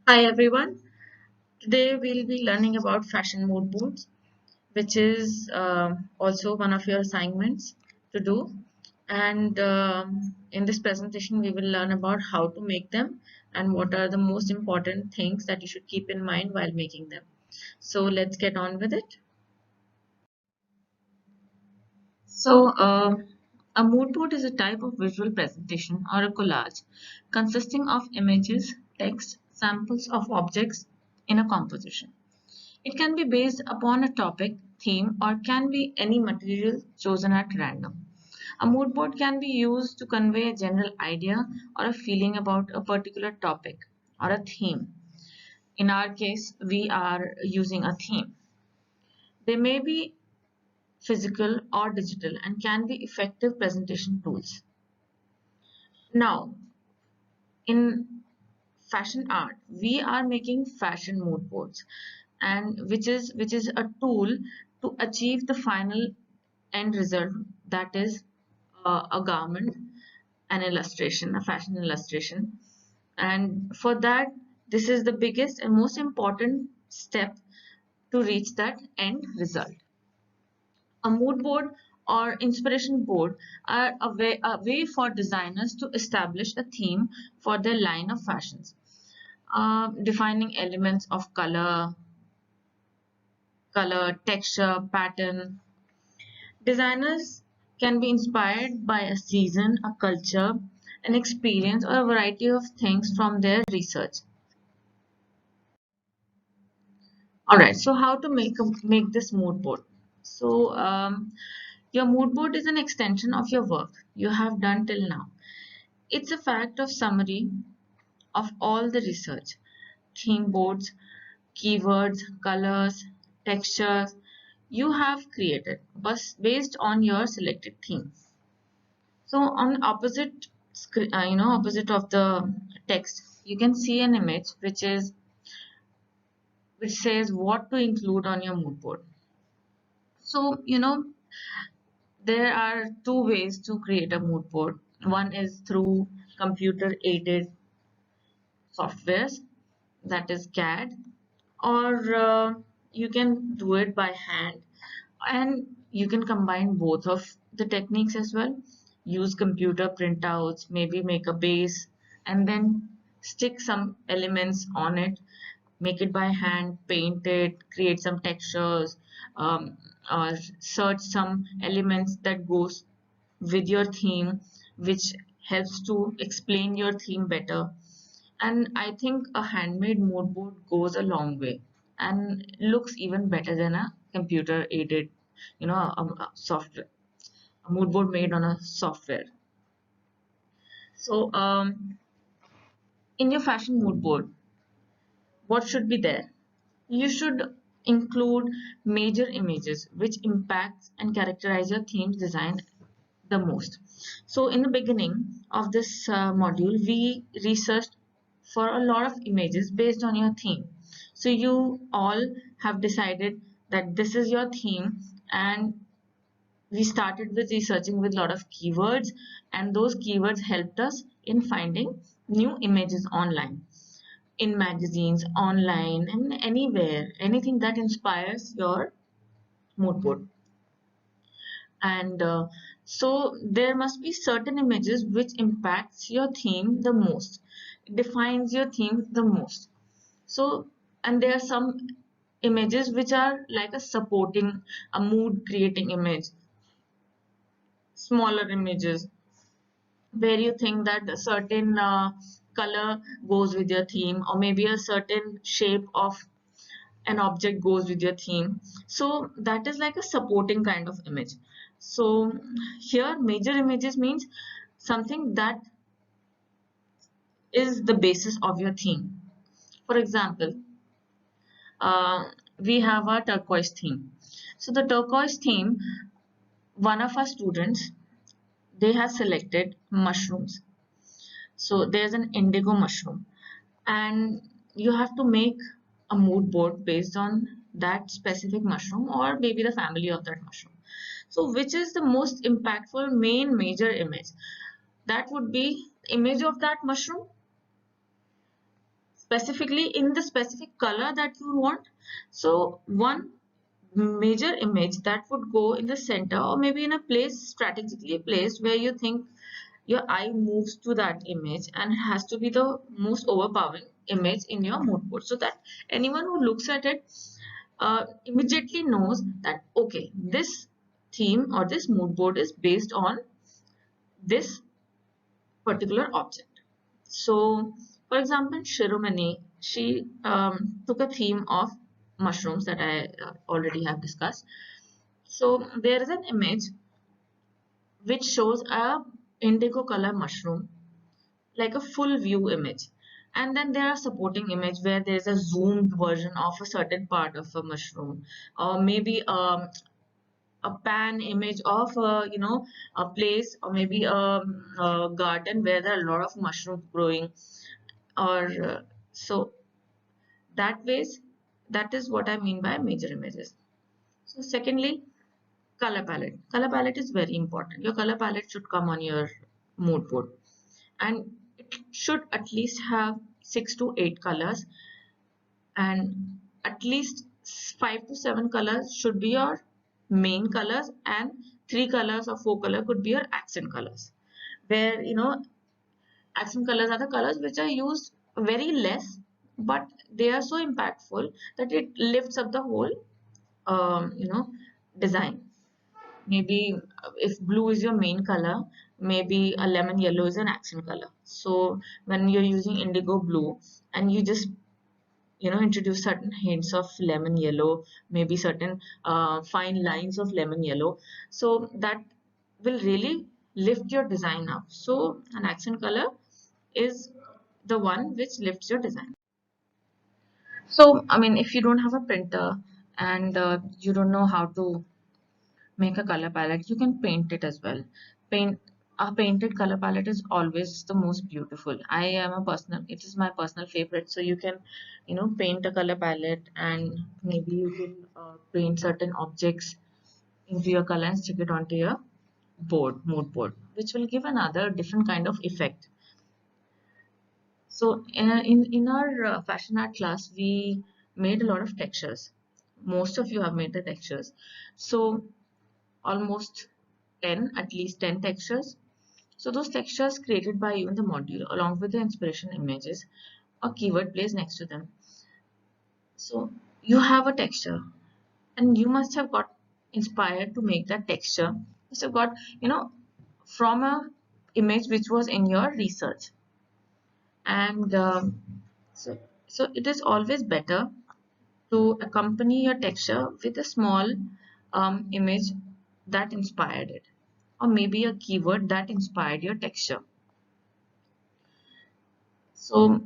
Hi everyone. Today we'll be learning about fashion mood boards, which is also one of your assignments to do. And in this presentation, we will learn about how to make them and what are the most important things that you should keep in mind while making them. So let's get on with it. So, a mood board is a type of visual presentation or a collage consisting of images, text, samples of objects in a composition. It can be based upon a topic, theme, or can be any material chosen at random. A mood board can be used to convey a general idea or a feeling about a particular topic or a theme. In our case, we are using a theme. They may be physical or digital and can be effective presentation tools. Now, in fashion art, we are making fashion mood boards, and which is a tool to achieve the final end result, that is a garment, an illustration, a fashion illustration. And for that, this is the biggest and most important step to reach that end result. A mood board or inspiration board are a way for designers to establish a theme for their line of fashions, defining elements of color, texture, pattern. Designers can be inspired by a season, a culture, an experience, or a variety of things from their research. All right, so how to make this mood board? So your mood board is an extension of your work you have done till now. It's a fact of summary of all the research, theme boards, keywords, colors, textures you have created, but based on your selected theme. So on opposite opposite of the text, you can see an image which says what to include on your mood board. So there are two ways to create a mood board. One is through computer aided softwares, that is CAD, or you can do it by hand, and you can combine both of the techniques as well. Use computer printouts, maybe make a base and then stick some elements on it, make it by hand, paint it, create some textures, or search some elements that goes with your theme, which helps to explain your theme better. And I think a handmade mood board goes a long way and looks even better than a computer aided, a software, a mood board made on a software. So, in your fashion mood board, what should be there? You should include major images which impact and characterize your theme's design the most. So in the beginning of this module, we researched for a lot of images based on your theme. So you all have decided that this is your theme, and we started with researching with a lot of keywords, and those keywords helped us in finding new images online, in magazines, online, and anywhere, anything that inspires your mood board. And so there must be certain images which impacts your theme the most, defines your theme the most. So, and there are some images which are like a supporting, a mood creating image, smaller images where you think that a certain color goes with your theme, or maybe a certain shape of an object goes with your theme. So that is like a supporting kind of image. So here major images means something that is the basis of your theme. For example, uh, we have a turquoise theme. So the turquoise theme, one of our students, they have selected mushrooms. So there's an indigo mushroom, and you have to make a mood board based on that specific mushroom or maybe the family of that mushroom. So which is the most impactful main major image? That would be image of that mushroom. specifically in the specific color that you want. So one major image that would go in the center, or maybe in a place strategically placed where you think your eye moves to that image, and it has to be the most overpowering image in your mood board, so that anyone who looks at it immediately knows that okay, this theme or this mood board is based on this particular object. So, for example, Shiromani, she took a theme of mushrooms that I already have discussed. So there is an image which shows a indigo color mushroom, like a full view image. And then there are supporting image where there is a zoomed version of a certain part of a mushroom, or maybe a pan image of a place, or maybe a garden where there are a lot of mushrooms growing, or so that ways. That is what I mean by major images. So secondly, color palette. Color palette is very important. Your color palette should come on your mood board, and it should at least have 6 to 8 colors, and at least 5 to 7 colors should be your main colors, and 3 colors or 4 color could be your accent colors, where accent colors are the colors which are used very less, but they are so impactful that it lifts up the whole design. Maybe if blue is your main color, maybe a lemon yellow is an accent color. So when you're using indigo blue, and you just introduce certain hints of lemon yellow, maybe certain fine lines of lemon yellow, so that will really lift your design up. So an accent color is the one which lifts your design. So I mean, if you don't have a printer, and you don't know how to make a color palette, you can paint it as well. Paint A painted color palette is always the most beautiful. It is my personal favorite. So you can paint a color palette, and maybe you can paint certain objects into your color and stick it onto your mood board, which will give another different kind of effect. So in our fashion art class, we made a lot of textures. Most of you have made the textures. So almost 10, at least 10 textures. So those textures created by you in the module, along with the inspiration images, a keyword placed next to them. So you have a texture, and you must have got inspired to make that texture. You must have got, from a image which was in your research. And so it is always better to accompany your texture with a small image that inspired it, or maybe a keyword that inspired your texture. So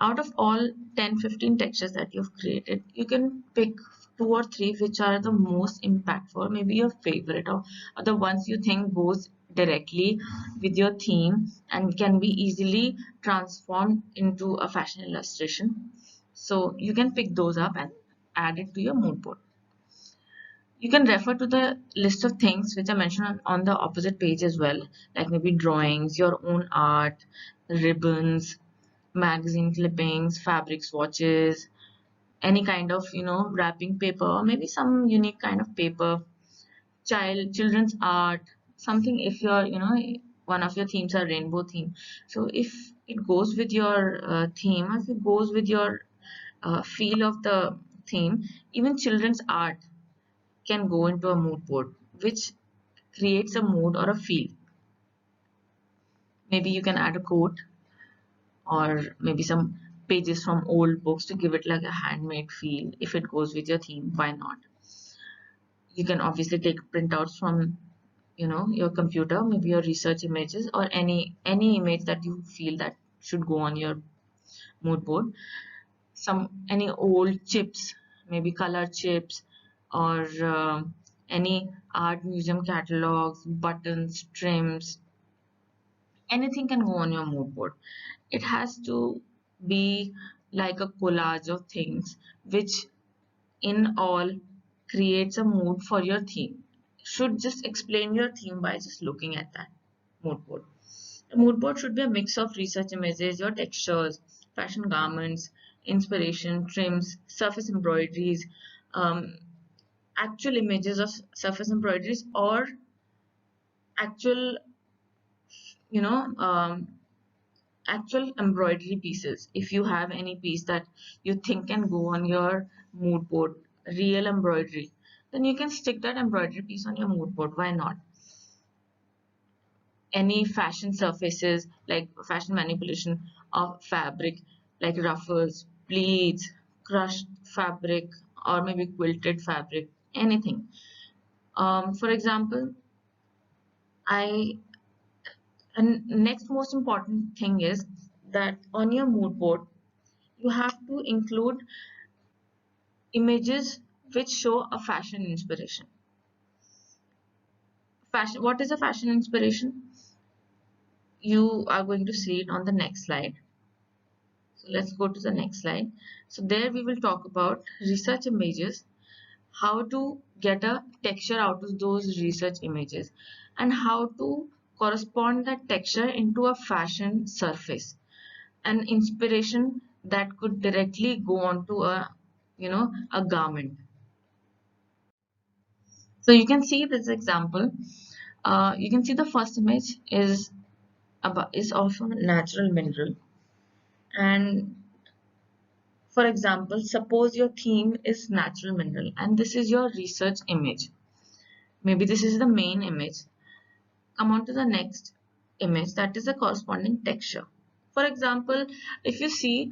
out of all 10-15 textures that you've created, you can pick 2 or 3 which are the most impactful, maybe your favorite, or the ones you think goes directly with your theme and can be easily transformed into a fashion illustration. So you can pick those up and add it to your mood board. You can refer to the list of things which are mentioned on the opposite page as well, like maybe drawings, your own art, ribbons, magazine clippings, fabric swatches, any kind of wrapping paper, or maybe some unique kind of paper, children's art, something. If one of your themes are rainbow theme, so if it goes with your theme, if it goes with your feel of the theme, even children's art can go into a mood board, which creates a mood or a feel. Maybe you can add a quote, or maybe some pages from old books to give it like a handmade feel. If it goes with your theme, why not? You can obviously take printouts from your computer, maybe your research images, or any image that you feel that should go on your mood board. Any old chips, maybe color chips, or any art museum catalogs, buttons, trims, anything can go on your mood board. It has to be like a collage of things which in all creates a mood for your theme. Should just explain your theme by just looking at that mood board. The mood board should be a mix of research images, your textures, fashion garments, inspiration, trims, surface embroideries, um, actual images of surface embroideries, or actual, you know, actual embroidery pieces. If you have any piece that you think can go on your mood board, real embroidery, then you can stick that embroidery piece on your mood board. Why not? Any fashion surfaces, like fashion manipulation of fabric, like ruffles, pleats, crushed fabric, or maybe quilted fabric, anything. For example, I and next most important thing is that on your mood board you have to include images which show a fashion inspiration. Fashion, what is a fashion inspiration? You are going to see it on the next slide. So let's go to the next slide. So there we will talk about research images, how to get a texture out of those research images, and how to correspond that texture into a fashion surface, an inspiration that could directly go onto a, a garment. So you can see this example. You can see the first image is of a natural mineral, and for example, suppose your theme is natural mineral and this is your research image. Maybe this is the main image. Come on to the next image, that is a corresponding texture. For example, if you see,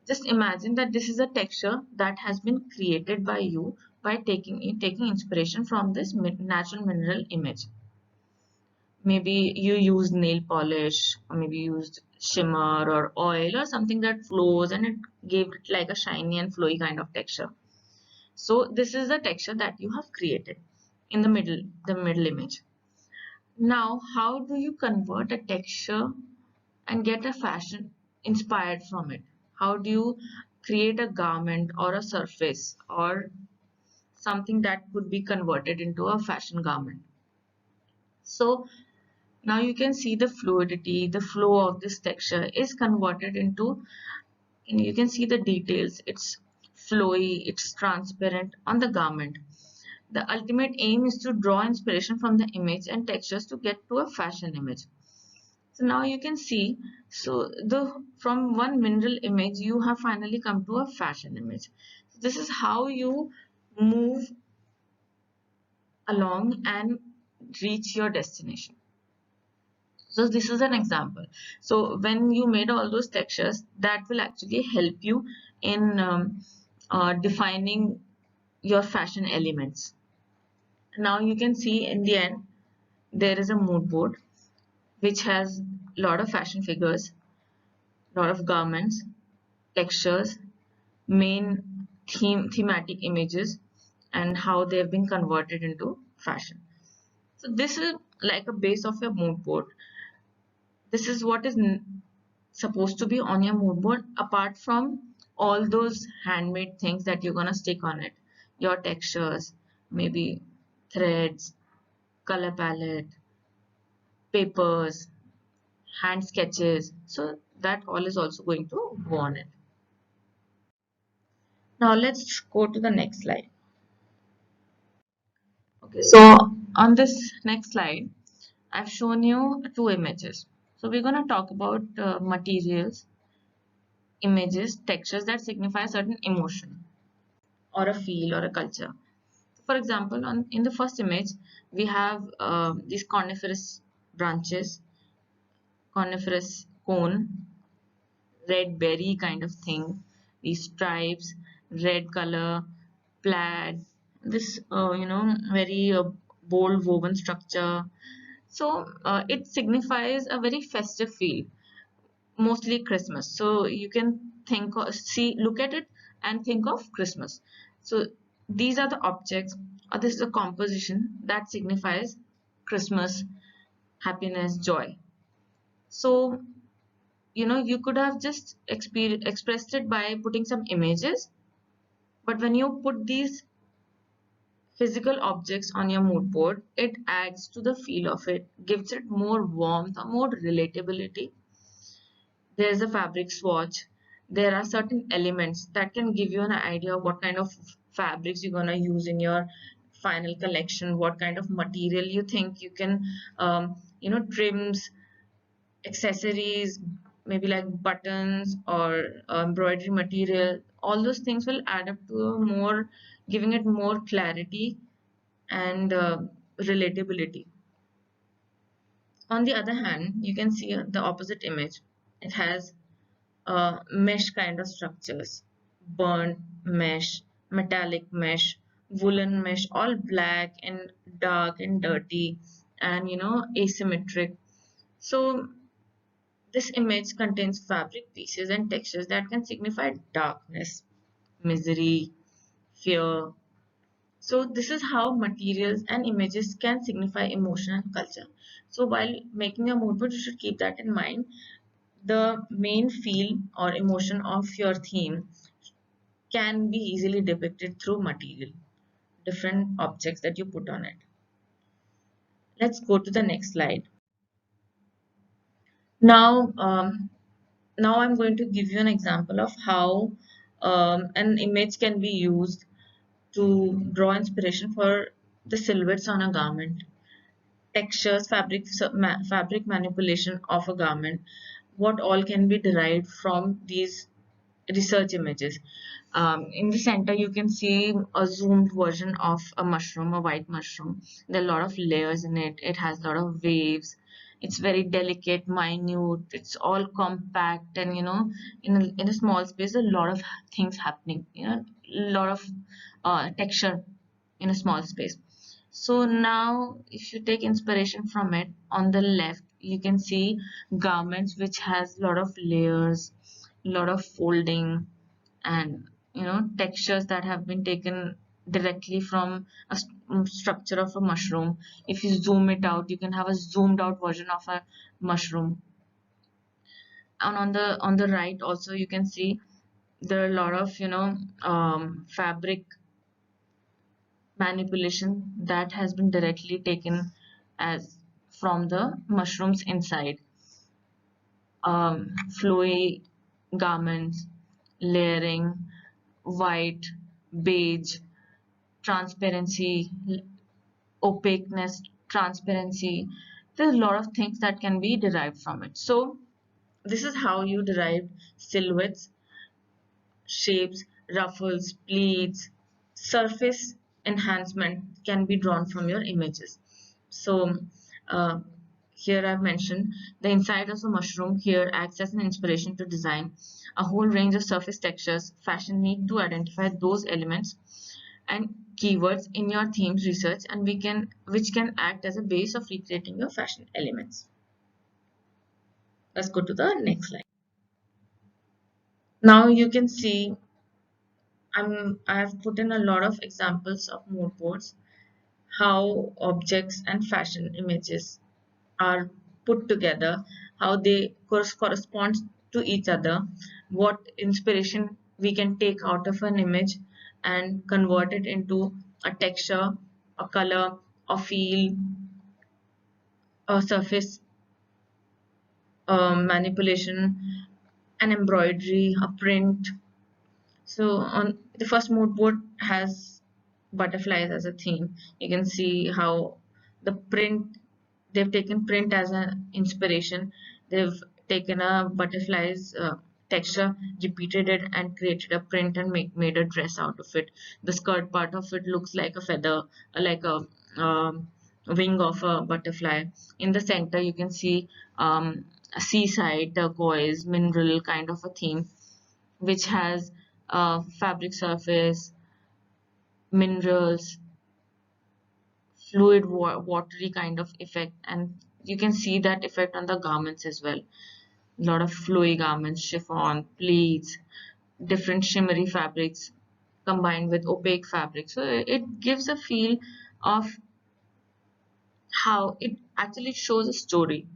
just imagine that this is a texture that has been created by you by taking inspiration from this natural mineral image. Maybe you used nail polish, or maybe used shimmer or oil or something that flows, and it gave it like a shiny and flowy kind of texture. So this is the texture that you have created in the middle image. Now, how do you convert a texture and get a fashion inspired from it? How do you create a garment or a surface or something that could be converted into a fashion garment? So now you can see the fluidity, the flow of this texture is converted into, and you can see the details. It's flowy, it's transparent on the garment. The ultimate aim is to draw inspiration from the image and textures to get to a fashion image. So now you can see, so the from one mineral image you have finally come to a fashion image. This is how you move along and reach your destination. So this is an example. So when you made all those textures, that will actually help you in defining your fashion elements. Now you can see in the end there is a mood board which has a lot of fashion figures, a lot of garments, textures, main thematic images, and how they have been converted into fashion. So this is like a base of your mood board. This is what is supposed to be on your mood board, apart from all those handmade things that you're gonna stick on it, your textures, maybe threads, color palette, papers, hand sketches. So that all is also going to go on it. Now let's go to the next slide. Okay, so on this next slide, I've shown you two images. So we're going to talk about materials, images, textures that signify a certain emotion or a feel or a culture. For example, in the first image, we have these coniferous branches, coniferous cone, red berry kind of thing, these stripes, red color, plaid, this very bold woven structure. So it signifies a very festive feel, mostly Christmas. So you can look at it and think of Christmas. So these are the objects, or this is a composition that signifies Christmas, happiness, joy. So you could have just expressed it by putting some images, but when you put these physical objects on your mood board, it adds to the feel of it, gives it more warmth or more relatability. There's a fabric swatch. There are certain elements that can give you an idea of what kind of fabrics you're gonna use in your final collection, what kind of material you think you can, trims, accessories, maybe like buttons or embroidery material. All those things will add up to a more, giving it more clarity and relatability. On the other hand, you can see the opposite image. It has mesh kind of structures, burnt mesh, metallic mesh, woolen mesh, all black and dark and dirty and asymmetric. So this image contains fabric pieces and textures that can signify darkness, misery, fear. So this is how materials and images can signify emotion and culture. So while making a mood board, you should keep that in mind. The main feel or emotion of your theme can be easily depicted through material, different objects that you put on it. Let's go to the next slide. Now, now I'm going to give you an example of how an image can be used to draw inspiration for the silhouettes on a garment, textures, fabric manipulation of a garment, what all can be derived from these research images. In the center, you can see a zoomed version of a mushroom, a white mushroom. There are a lot of layers in it. It has a lot of waves. It's very delicate, minute. It's all compact, and in a small space, a lot of things happening. A lot of texture in a small space. So now, if you take inspiration from it, on the left, you can see garments which has a lot of layers, lot of folding, and textures that have been taken directly from a structure of a mushroom. If you zoom it out, you can have a zoomed out version of a mushroom. And on the right also, you can see there are a lot of fabric manipulation that has been directly taken as from the mushrooms inside. Flowy garments, layering, white, beige, transparency, opaqueness, transparency. There's a lot of things that can be derived from it. So this is how you derive silhouettes, shapes, ruffles, pleats, surface enhancement can be drawn from your images. So uh, here I've mentioned the inside of a mushroom here acts as an inspiration to design a whole range of surface textures. Fashion need to identify those elements and keywords in your themes research, and which can act as a base of recreating your fashion elements. Let's go to the next slide. Now you can see I have put in a lot of examples of mood boards, how objects and fashion images are put together, how they correspond to each other, what inspiration we can take out of an image and convert it into a texture, a color, a feel, a surface manipulation, an embroidery, a print. So on the first mood board has butterflies as a theme. You can see how the print, they've taken print as an inspiration. They've taken a butterfly's texture, repeated it, and created a print and made a dress out of it. The skirt part of it looks like a feather, like um, wing of a butterfly. In the center, you can see a seaside, turquoise, mineral kind of a theme, which has fabric surface, minerals, fluid watery kind of effect, and you can see that effect on the garments as well. A lot of flowy garments, chiffon, pleats, different shimmery fabrics combined with opaque fabrics. So it gives a feel of how it actually shows a story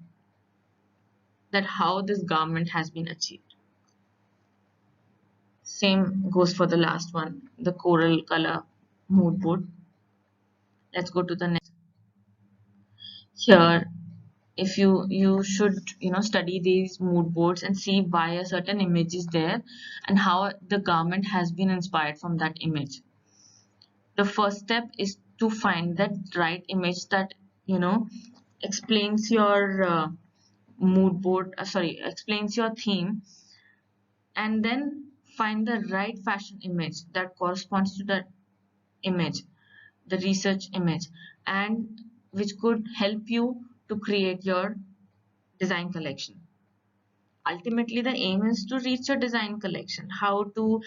that how this garment has been achieved. Same goes for the last one, the coral color mood board. Let's go to the next. Here if you should study these mood boards and see why a certain image is there and how the garment has been inspired from that image. The first step is to find that right image that you know explains your mood board, sorry, explains your theme, and then find the right fashion image that corresponds to that image, the research image, and which could help you to create your design collection. Ultimately, the aim is to reach a design collection, how to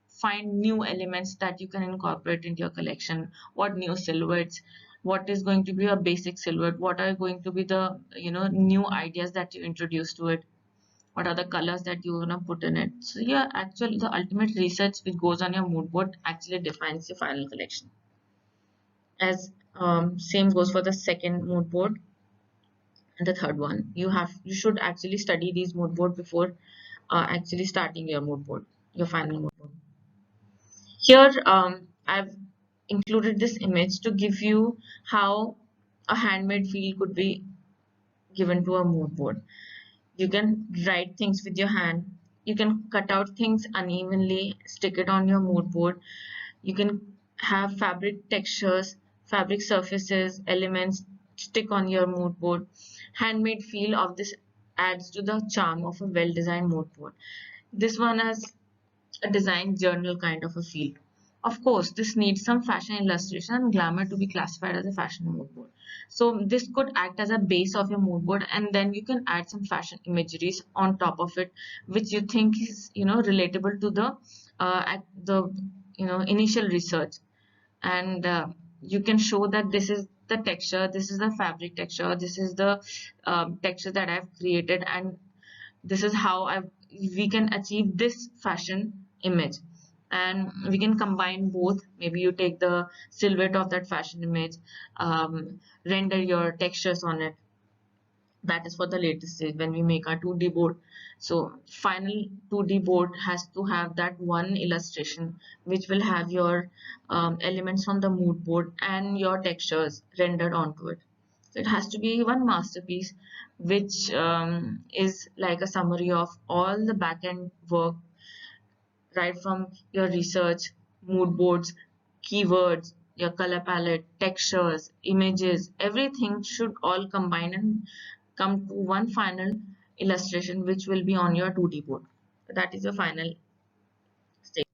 find new elements that you can incorporate into your collection, what new silhouettes, what is going to be a basic silhouette, what are going to be the new ideas that you introduce to it, what are the colors that you're gonna put in it. So yeah, actually the ultimate research which goes on your mood board actually defines your final collection. As same goes for the second mood board and the third one. You should actually study these mood board before actually starting your mood board, your final mood board. Here I've included this image to give you how a handmade feel could be given to a mood board. You can write things with your hand. You can cut out things unevenly, stick it on your mood board. You can have fabric textures, fabric surfaces, elements stick on your mood board. Handmade feel of this adds to the charm of a well-designed mood board. This one has a design journal kind of a feel. Of course, this needs some fashion illustration and glamour to be classified as a fashion mood board. So this could act as a base of your mood board, and then you can add some fashion imageries on top of it, which you think is relatable to the at the initial research, and you can show that this is the texture, this is the fabric texture, this is the texture that I've created, and this is how we can achieve this fashion image. And we can combine both. Maybe you take the silhouette of that fashion image, render your textures on it. That is for the latest stage when we make our 2D board. So final 2D board has to have that one illustration which will have your elements from the mood board and your textures rendered onto it. So it has to be one masterpiece which is like a summary of all the back-end work, right from your research, mood boards, keywords, your color palette, textures, images, everything should all combine and come to one final illustration which will be on your 2D board. That is your final stage.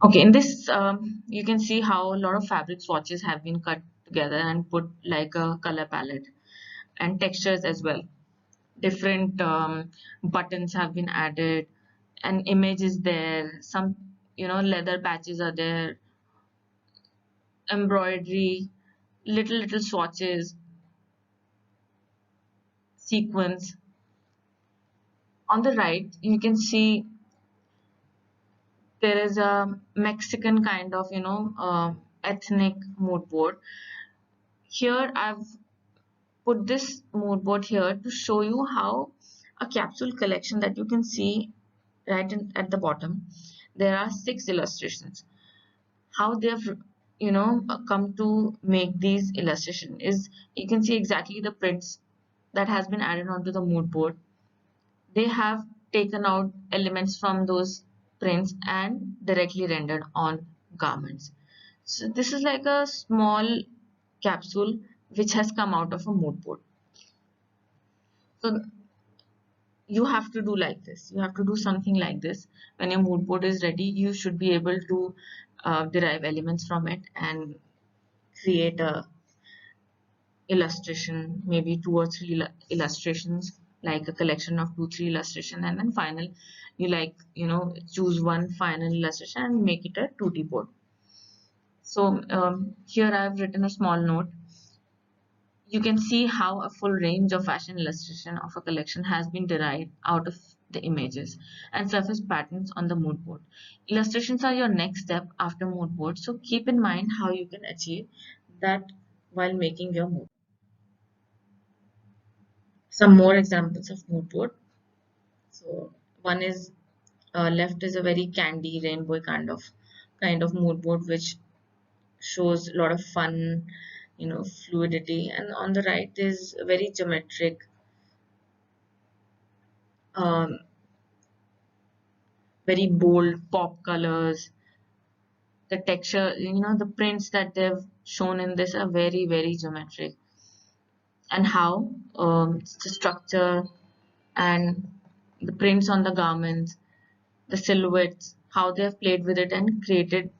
Okay, in this you can see how a lot of fabric swatches have been cut together and put like a color palette and textures as well. Different buttons have been added, an image is there, some leather patches are there, embroidery, little swatches, sequins. On the right you can see there is a Mexican kind of ethnic mood board. Here I've put this mood board here to show you how a capsule collection that you can see right at the bottom. There are 6 illustrations. How they have come to make these illustration is you can see exactly the prints that has been added onto the mood board. They have taken out elements from those prints and directly rendered on garments. So this is like a small capsule which has come out of a mood board. So you have to do like this. You have to do something like this. When your mood board is ready, you should be able to derive elements from it and create a illustration, maybe 2 or 3 illustrations, like a collection of 2 3 illustration, and then final you choose one final illustration and make it a 2D board. So here I have written a small note. You can see how a full range of fashion illustration of a collection has been derived out of the images and surface patterns on the mood board. Illustrations are your next step after mood board, so keep in mind how you can achieve that while making your mood. Some more examples of mood board. So one is left is a very candy rainbow kind of mood board which shows a lot of fun fluidity. And on the right is very geometric, um, very bold pop colors. The texture, the prints that they've shown in this are very, very geometric. And how the structure and the prints on the garments, the silhouettes, how they have played with it and created,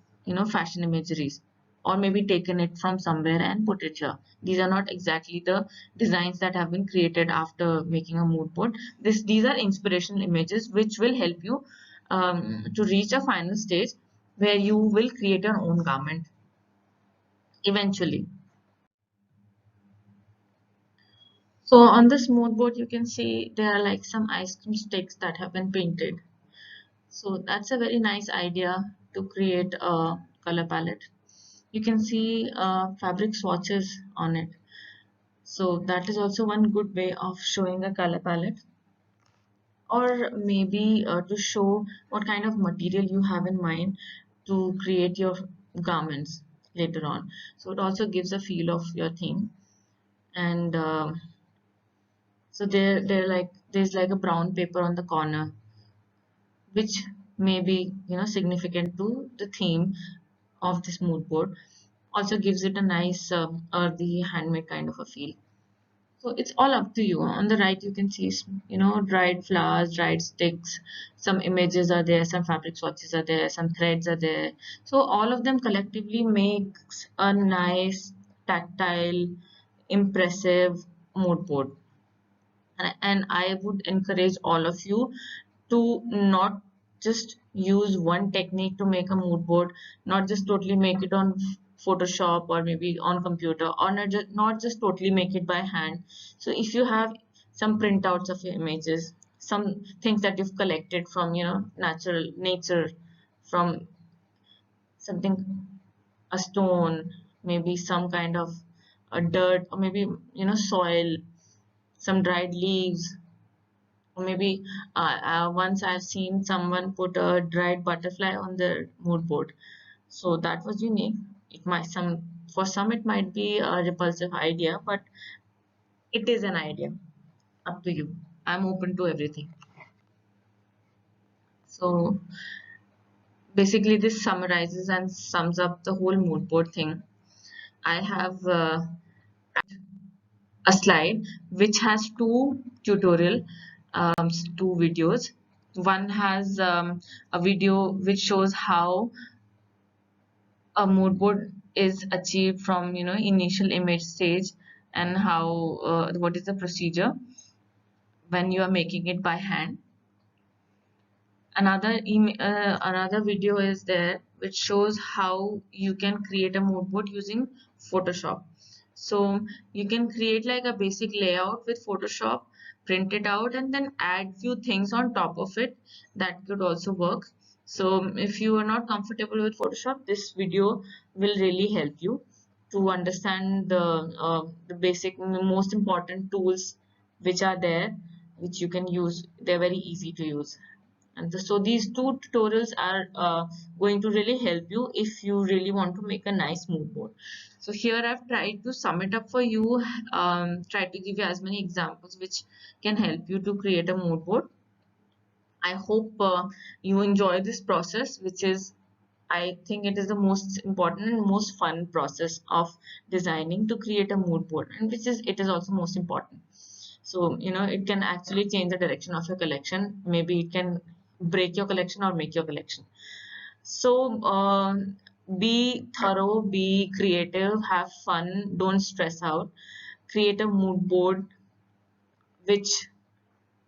fashion imageries, or maybe taken it from somewhere and put it here. These are not exactly the designs that have been created after making a mood board. These are inspirational images which will help you to reach a final stage where you will create your own garment eventually. So on this mood board, you can see there are like some ice cream sticks that have been painted. So that's a very nice idea to create a color palette. You can see fabric swatches on it. So that is also one good way of showing a color palette, or maybe to show what kind of material you have in mind to create your garments later on. So it also gives a feel of your theme. And so there's like a brown paper on the corner, which may be significant to the theme of this mood board. Also gives it a nice earthy handmade kind of a feel. So it's all up to you. On the right you can see dried flowers, dried sticks, some images are there, some fabric swatches are there, some threads are there. So all of them collectively makes a nice, tactile, impressive mood board. And I would encourage all of you to not just use one technique to make a mood board, not just totally make it on Photoshop or maybe on computer, or not just totally make it by hand. So if you have some printouts of your images, some things that you've collected from natural nature, from something, a stone, maybe some kind of a dirt, or maybe soil, some dried leaves, or maybe once I've seen someone put a dried butterfly on their mood board. So that was unique. It might some For some it might be a repulsive idea, but it is an idea. Up to you. I'm open to everything. So basically this summarizes and sums up the whole mood board thing. I have a slide which has two videos. One has a video which shows how a mood board is achieved from initial image stage, and how what is the procedure when you are making it by hand. Another video is there which shows how you can create a mood board using Photoshop. So you can create like a basic layout with Photoshop, print it out, and then add few things on top of it. That could also work. So if you are not comfortable with Photoshop, this video will really help you to understand the basic, most important tools which are there, which you can use. They're very easy to use. And so these two tutorials are going to really help you if you really want to make a nice mood board. So here I've tried to sum it up for you, try to give you as many examples which can help you to create a mood board. I hope you enjoy this process, which is, I think it is the most important and most fun process of designing to create a mood board, and it is also most important. So it can actually change the direction of your collection. Maybe it can break your collection or make your collection. So be thorough, be creative, have fun, don't stress out. Create a mood board which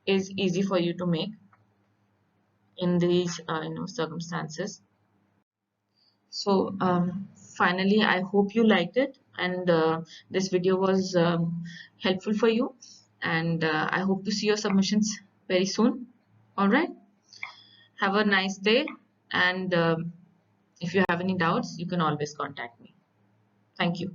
is easy for you to make in these circumstances. So finally, I hope you liked it, and this video was helpful for you, and I hope to see your submissions very soon. All right, have a nice day, and if you have any doubts, you can always contact me. Thank you.